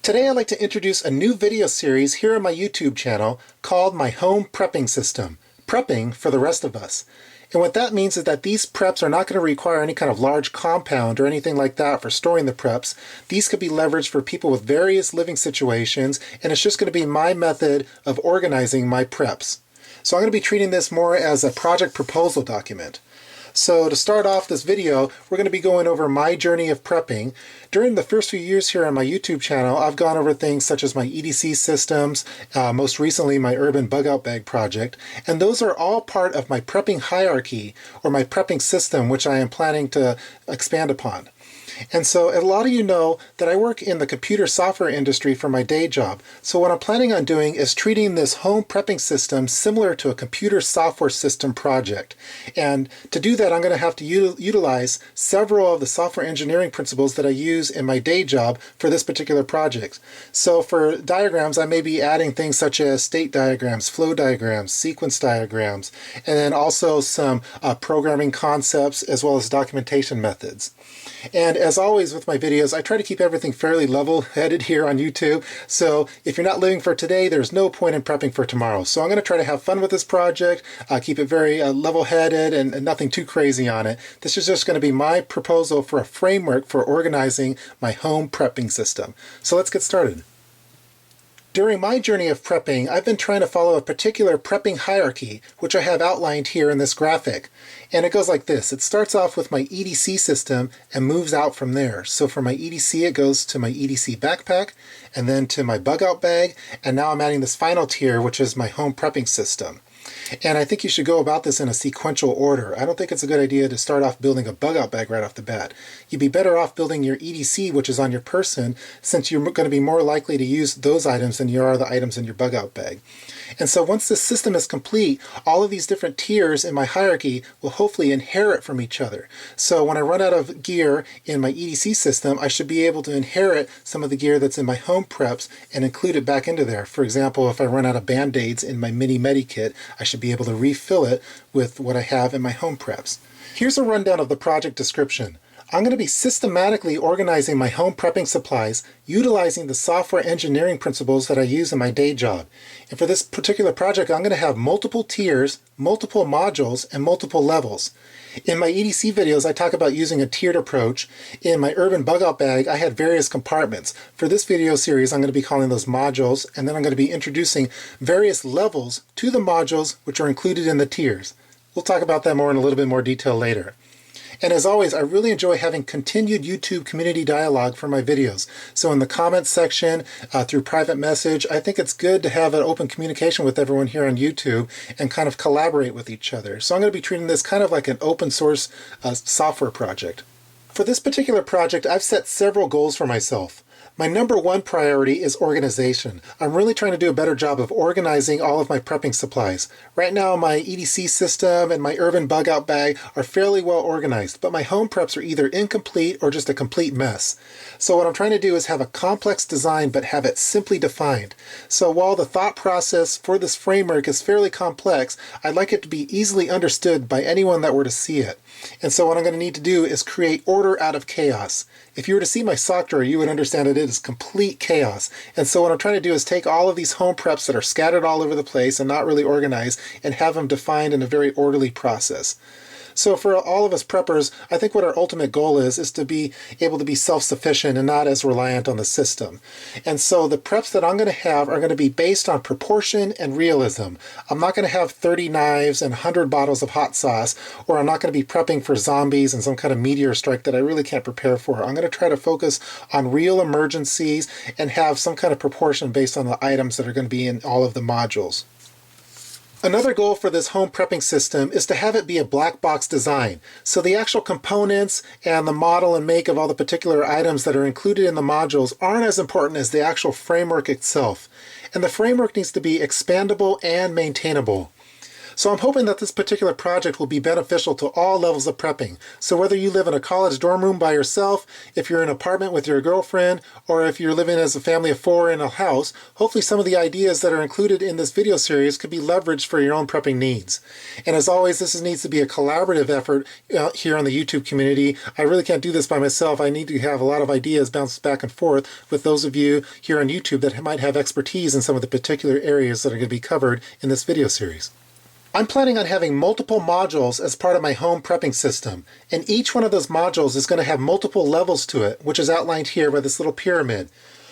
Today I'd like to introduce a new video series here on my YouTube channel called My Home Prepping System, prepping for the rest of us. And what that means is that these preps are not going to require any kind of large compound or anything like that for storing the preps. These could be leveraged for people with various living situations, and it's just going to be my method of organizing my preps. So I'm going to be treating this more as a project proposal document. So to start off this video, we're going to be going over my journey of prepping. During the first few years here on my YouTube channel, I've gone over things such as my EDC systems, most recently my urban bug out bag project, and those are all part of my prepping hierarchy or my prepping system, which I am planning to expand upon. And so a lot of you know that I work in the computer software industry for my day job. So what I'm planning on doing is treating this home prepping system similar to a computer software system project. And to do that, I'm going to have to utilize several of the software engineering principles that I use in my day job for this particular project. So for diagrams, I may be adding things such as state diagrams, flow diagrams, sequence diagrams, and then also some programming concepts as well as documentation methods. And as always with my videos, I try to keep everything fairly level-headed here on YouTube. So if you're not living for today, there's no point in prepping for tomorrow. So I'm going to try to have fun with this project, keep it very level-headed and nothing too crazy on it. This is just going to be my proposal for a framework for organizing my home prepping system. So let's get started. During my journey of prepping, I've been trying to follow a particular prepping hierarchy, which I have outlined here in this graphic. And it goes like this. It starts off with my EDC system and moves out from there. So for my EDC, it goes to my EDC backpack, and then to my bug out bag, and now I'm adding this final tier, which is my home prepping system. And I think you should go about this in a sequential order. I don't think it's a good idea to start off building a bug out bag right off the bat. You'd be better off building your EDC, which is on your person, since you're going to be more likely to use those items than you are the items in your bug out bag. And so once this system is complete, all of these different tiers in my hierarchy will hopefully inherit from each other. So when I run out of gear in my EDC system, I should be able to inherit some of the gear that's in my home preps and include it back into there. For example, if I run out of Band-Aids in my mini medikit, I should be able to refill it with what I have in my home preps. Here's a rundown of the project description. I'm going to be systematically organizing my home prepping supplies utilizing the software engineering principles that I use in my day job. And for this particular project, I'm going to have multiple tiers, multiple modules, and multiple levels. In my EDC videos, I talk about using a tiered approach. In my urban bug out bag, I had various compartments. For this video series, I'm going to be calling those modules, and then I'm going to be introducing various levels to the modules which are included in the tiers. We'll talk about that more in a little bit more detail later. And as always, I really enjoy having continued YouTube community dialogue for my videos. So in the comments section, through private message, I think it's good to have an open communication with everyone here on YouTube and kind of collaborate with each other. So I'm going to be treating this kind of like an open source software project. For this particular project, I've set several goals for myself. My number one priority is organization. I'm really trying to do a better job of organizing all of my prepping supplies. Right now, my EDC system and my urban bug out bag are fairly well organized, but my home preps are either incomplete or just a complete mess. So what I'm trying to do is have a complex design but have it simply defined. So while the thought process for this framework is fairly complex, I'd like it to be easily understood by anyone that were to see it. And so what I'm going to need to do is create order out of chaos. If you were to see my sock drawer, you would understand it is complete chaos. And so what I'm trying to do is take all of these home preps that are scattered all over the place and not really organized and have them defined in a very orderly process. So for all of us preppers, I think what our ultimate goal is to be able to be self-sufficient and not as reliant on the system. And so the preps that I'm going to have are going to be based on proportion and realism. I'm not going to have 30 knives and 100 bottles of hot sauce, or I'm not going to be prepping for zombies and some kind of meteor strike that I really can't prepare for. I'm going to try to focus on real emergencies and have some kind of proportion based on the items that are going to be in all of the modules. Another goal for this home prepping system is to have it be a black box design. So the actual components and the model and make of all the particular items that are included in the modules aren't as important as the actual framework itself. And the framework needs to be expandable and maintainable. So I'm hoping that this particular project will be beneficial to all levels of prepping. So whether you live in a college dorm room by yourself, if you're in an apartment with your girlfriend, or if you're living as a family of 4 in a house, hopefully some of the ideas that are included in this video series could be leveraged for your own prepping needs. And as always, this needs to be a collaborative effort here on the YouTube community. I really can't do this by myself. I need to have a lot of ideas bounced back and forth with those of you here on YouTube that might have expertise in some of the particular areas that are going to be covered in this video series. I'm planning on having multiple modules as part of my home prepping system, and each one of those modules is going to have multiple levels to it, which is outlined here by this little pyramid.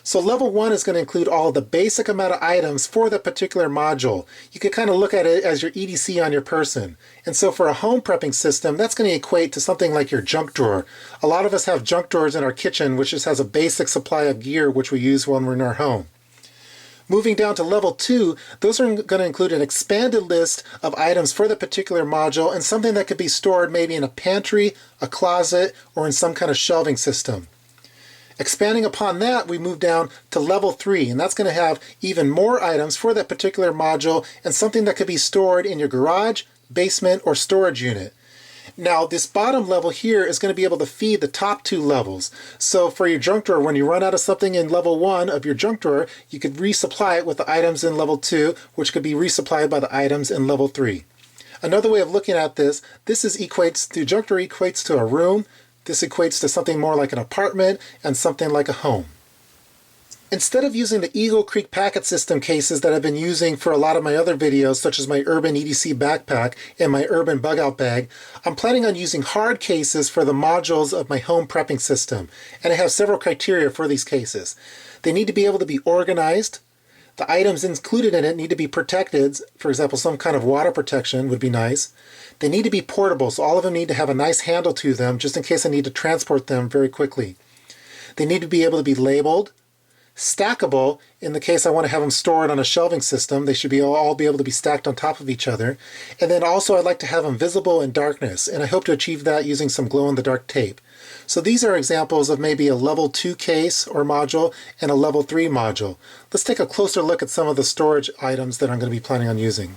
So level 1 is going to include all of the basic amount of items for that particular module. You can kind of look at it as your EDC on your person. And so for a home prepping system, that's going to equate to something like your junk drawer. A lot of us have junk drawers in our kitchen, which just has a basic supply of gear which we use when we're in our home. Moving down to level 2, those are going to include an expanded list of items for the particular module and something that could be stored maybe in a pantry, a closet, or in some kind of shelving system. Expanding upon that, we move down to level 3, and that's going to have even more items for that particular module and something that could be stored in your garage, basement, or storage unit. Now, this bottom level here is going to be able to feed the top 2 levels. So for your junk drawer, when you run out of something in level 1 of your junk drawer, you could resupply it with the items in level 2, which could be resupplied by the items in level 3. Another way of looking at this equates to, junk drawer equates to a room, this equates to something more like an apartment, and something like a home. Instead of using the Eagle Creek packet system cases that I've been using for a lot of my other videos, such as my Urban EDC backpack and my Urban bug out bag, I'm planning on using hard cases for the modules of my home prepping system. And I have several criteria for these cases. They need to be able to be organized. The items included in it need to be protected. For example, some kind of water protection would be nice. They need to be portable, so all of them need to have a nice handle to them just in case I need to transport them very quickly. They need to be able to be labeled. Stackable, in the case I want to have them stored on a shelving system, they should all be able to be stacked on top of each other. And then also I'd like to have them visible in darkness, and I hope to achieve that using some glow-in-the-dark tape. So these are examples of maybe a level 2 case or module and a level 3 module. Let's take a closer look at some of the storage items that I'm going to be planning on using.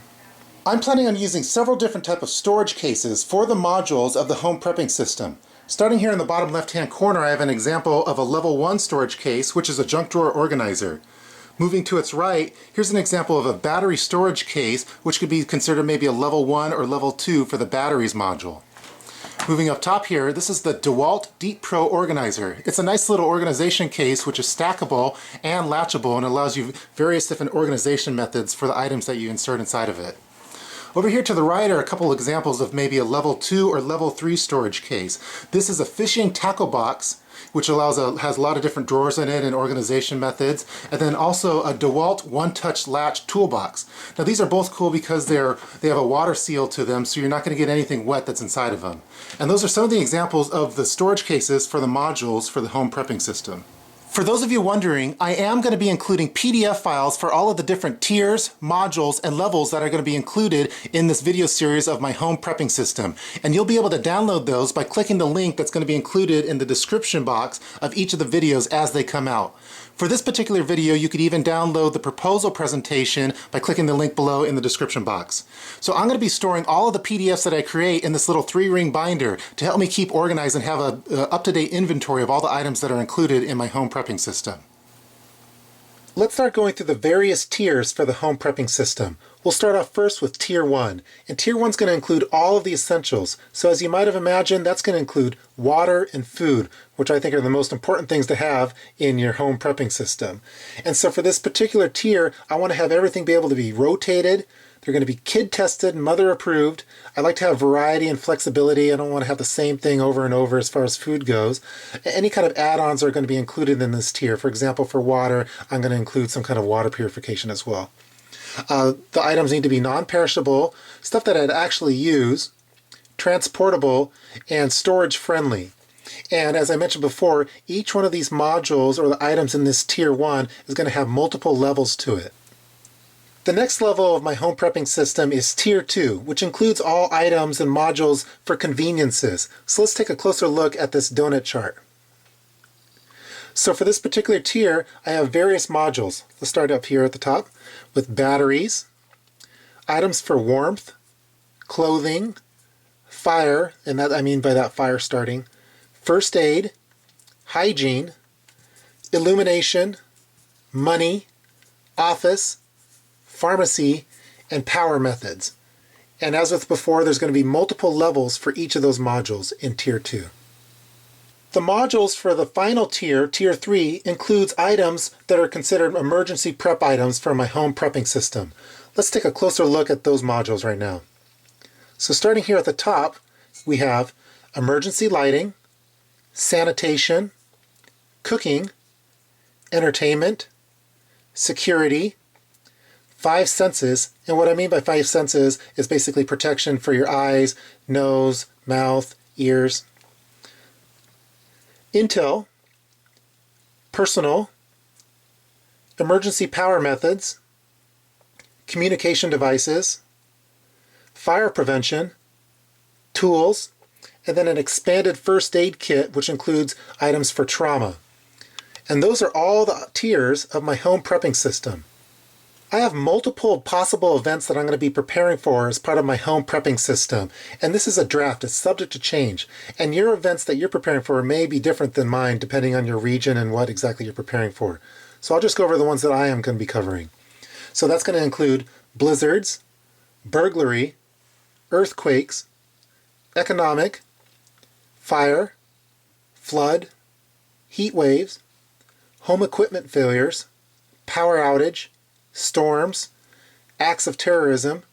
I'm planning on using several different types of storage cases for the modules of the home prepping system. Starting here in the bottom left-hand corner, I have an example of a level 1 storage case, which is a junk drawer organizer. Moving to its right, here's an example of a battery storage case, which could be considered maybe a level 1 or level 2 for the batteries module. Moving up top here, this is the DeWalt Deep Pro Organizer. It's a nice little organization case which is stackable and latchable and allows you various different organization methods for the items that you insert inside of it. Over here to the right are a couple examples of maybe a level 2 or level 3 storage case. This is a fishing tackle box, which has a lot of different drawers in it and organization methods, and then also a DeWalt one-touch latch toolbox. Now these are both cool because they have a water seal to them, so you're not going to get anything wet that's inside of them. And those are some of the examples of the storage cases for the modules for the home prepping system. For those of you wondering, I am going to be including PDF files for all of the different tiers, modules, and levels that are going to be included in this video series of my home prepping system. And you'll be able to download those by clicking the link that's going to be included in the description box of each of the videos as they come out. For this particular video, you could even download the proposal presentation by clicking the link below in the description box. So I'm going to be storing all of the PDFs that I create in this little 3-ring binder to help me keep organized and have an up-to-date inventory of all the items that are included in my home prepping system. Let's start going through the various tiers for the home prepping system. We'll start off first with Tier 1, and Tier 1 is going to include all of the essentials. So as you might have imagined, that's going to include water and food, which I think are the most important things to have in your home prepping system. And so for this particular tier, I want to have everything be able to be rotated. They're going to be kid tested, mother approved. I like to have variety and flexibility. I don't want to have the same thing over and over as far as food goes. Any kind of add-ons are going to be included in this tier. For example, for water, I'm going to include some kind of water purification as well. The items need to be non-perishable, stuff that I'd actually use, transportable, and storage friendly. And as I mentioned before, each one of these modules or the items in this Tier 1 is going to have multiple levels to it. The next level of my home prepping system is Tier 2, which includes all items and modules for conveniences. So let's take a closer look at this donut chart. So for this particular tier, I have various modules. Let's start up here at the top with batteries, items for warmth, clothing, fire, and that I mean by that fire starting, first aid, hygiene, illumination, money, office, pharmacy, and power methods. And as with before, there's going to be multiple levels for each of those modules in Tier 2. The modules for the final tier, Tier 3, includes items that are considered emergency prep items for my home prepping system. Let's take a closer look at those modules right now. So starting here at the top, we have emergency lighting, sanitation, cooking, entertainment, security, 5 senses, and what I mean by 5 senses is basically protection for your eyes, nose, mouth, ears. Intel, personal, emergency power methods, communication devices, fire prevention, tools, and then an expanded first aid kit which includes items for trauma. And those are all the tiers of my home prepping system. I have multiple possible events that I'm going to be preparing for as part of my home prepping system. And this is a draft. It's subject to change. And your events that you're preparing for may be different than mine depending on your region and what exactly you're preparing for. So I'll just go over the ones that I am going to be covering. So that's going to include blizzards, burglary, earthquakes, economic, fire, flood, heat waves, home equipment failures, power outage, storms, acts of terrorism,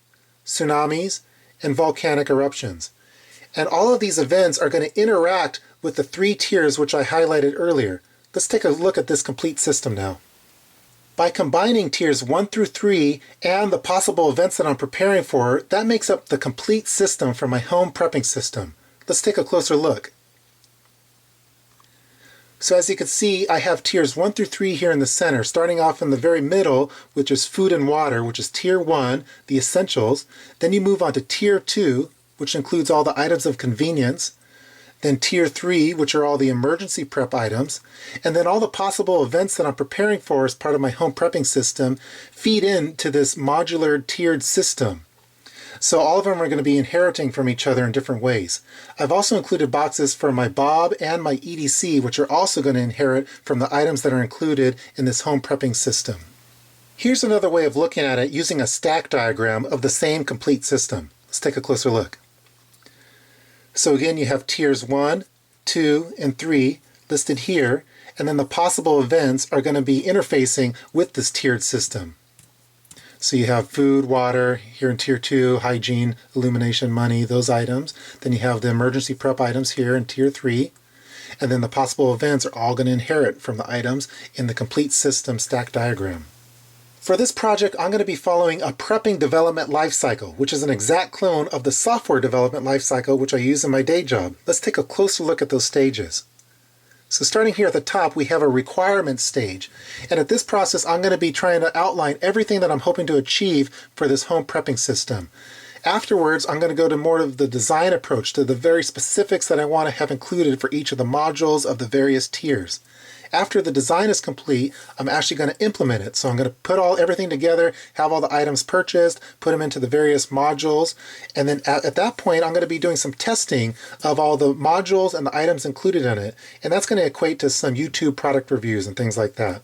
tsunamis, and volcanic eruptions. And all of these events are going to interact with the 3 tiers which I highlighted earlier. Let's take a look at this complete system now. By combining tiers 1 through 3 and the possible events that I'm preparing for, that makes up the complete system for my home prepping system. Let's take a closer look. So as you can see, I have tiers 1 through 3 here in the center, starting off in the very middle, which is food and water, which is tier 1, the essentials. Then you move on to tier 2, which includes all the items of convenience. Then tier 3, which are all the emergency prep items. And then all the possible events that I'm preparing for as part of my home prepping system feed into this modular tiered system. So all of them are going to be inheriting from each other in different ways. I've also included boxes for my Bob and my EDC, which are also going to inherit from the items that are included in this home prepping system. Here's another way of looking at it using a stack diagram of the same complete system. Let's take a closer look. So again, you have tiers 1, 2, and 3 listed here, and then the possible events are going to be interfacing with this tiered system. So you have food, water, here in tier 2, hygiene, illumination, money, those items. Then you have the emergency prep items here in tier 3. And then the possible events are all going to inherit from the items in the complete system stack diagram. For this project, I'm going to be following a prepping development lifecycle, which is an exact clone of the software development lifecycle which I use in my day job. Let's take a closer look at those stages. So starting here at the top, we have a requirements stage. And at this process, I'm going to be trying to outline everything that I'm hoping to achieve for this home prepping system. Afterwards, I'm going to go to more of the design approach, to the very specifics that I want to have included for each of the modules of the various tiers. After the design is complete, I'm actually going to implement it. So I'm going to put everything together, have all the items purchased, put them into the various modules, and then at that point I'm going to be doing some testing of all the modules and the items included in it. And that's going to equate to some YouTube product reviews and things like that.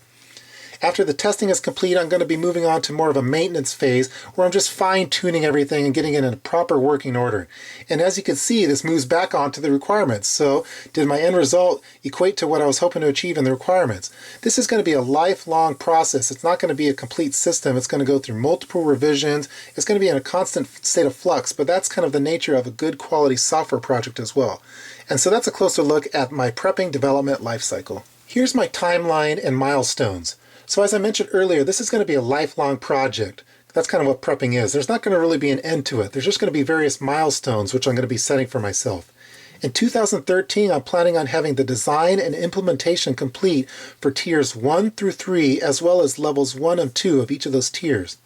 After the testing is complete, I'm going to be moving on to more of a maintenance phase where I'm just fine-tuning everything and getting it in a proper working order. And as you can see, this moves back onto the requirements. So did my end result equate to what I was hoping to achieve in the requirements? This is going to be a lifelong process. It's not going to be a complete system. It's going to go through multiple revisions. It's going to be in a constant state of flux, but that's kind of the nature of a good quality software project as well. And so that's a closer look at my prepping development lifecycle. Here's my timeline and milestones. So as I mentioned earlier, this is going to be a lifelong project. That's kind of what prepping is. There's not going to really be an end to it. There's just going to be various milestones which I'm going to be setting for myself. In 2013, I'm planning on having the design and implementation complete for tiers 1 through 3, as well as levels 1 and 2 of each of those tiers.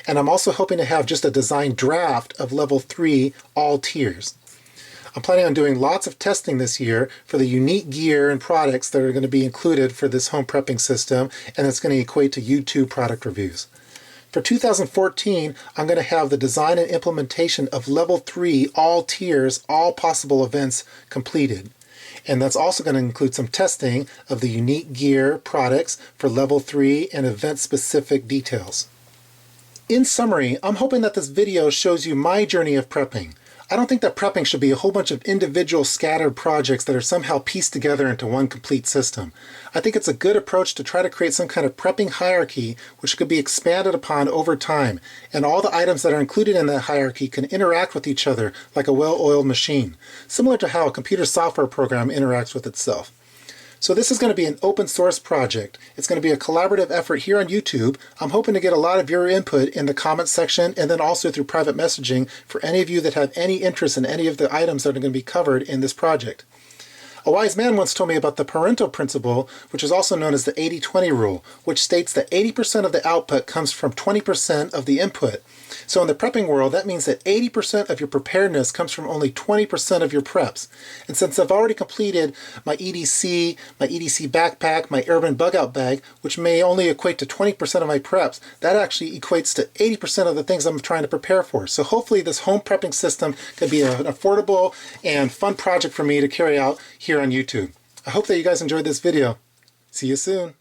And I'm also hoping to have just a design draft of level 3, all tiers. I'm planning on doing lots of testing this year for the unique gear and products that are going to be included for this home prepping system, and it's going to equate to YouTube product reviews. For 2014, I'm going to have the design and implementation of Level 3, all tiers, all possible events completed. And that's also going to include some testing of the unique gear products for Level 3 and event-specific details. In summary, I'm hoping that this video shows you my journey of prepping. I don't think that prepping should be a whole bunch of individual scattered projects that are somehow pieced together into one complete system. I think it's a good approach to try to create some kind of prepping hierarchy which could be expanded upon over time, and all the items that are included in that hierarchy can interact with each other like a well-oiled machine, similar to how a computer software program interacts with itself. So this is going to be an open source project. It's going to be a collaborative effort here on YouTube. I'm hoping to get a lot of your input in the comments section and then also through private messaging for any of you that have any interest in any of the items that are going to be covered in this project. A wise man once told me about the Pareto principle, which is also known as the 80-20 rule, which states that 80% of the output comes from 20% of the input. So in the prepping world, that means that 80% of your preparedness comes from only 20% of your preps. And since I've already completed my EDC backpack, my urban bug out bag, which may only equate to 20% of my preps, that actually equates to 80% of the things I'm trying to prepare for. So hopefully this home prepping system can be an affordable and fun project for me to carry out here on YouTube. I hope that you guys enjoyed this video. See you soon.